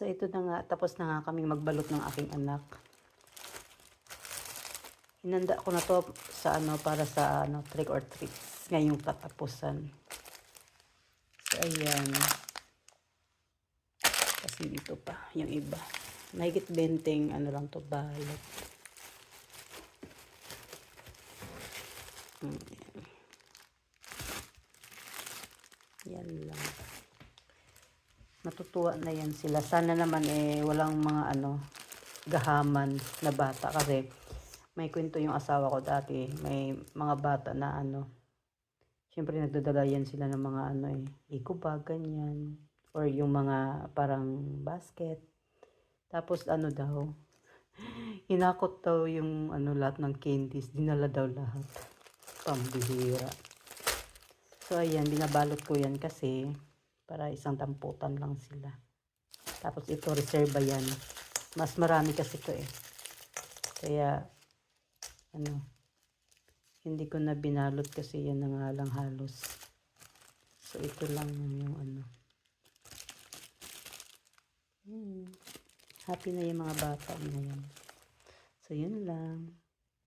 So, ito na nga. Tapos na nga kaming magbalot ng aking anak. Hinanda ko na to sa para sa trick or treats. Ngayong katapusan. So, ayan. Kasi dito pa yung iba. Mahigit 20 lang to balot. Yan lang. Matutuwa na yan sila. Sana naman walang mga gahaman na bata. Kasi may kwento yung asawa ko dati. May mga bata na syempre nagdadala yan sila ng mga eco bag, ganyan. Or yung mga parang basket. Tapos daw, hinakot daw yung lahat ng candies. Dinala daw lahat. Pambihira. So, ayan, binabalot ko yan kasi para isang tamputan lang sila. Tapos ito, reserva yan. Mas marami kasi ito Kaya, hindi ko na binalot kasi yan na nga lang halos. So, ito lang yung Happy na yung mga bata na yan. So, yun lang.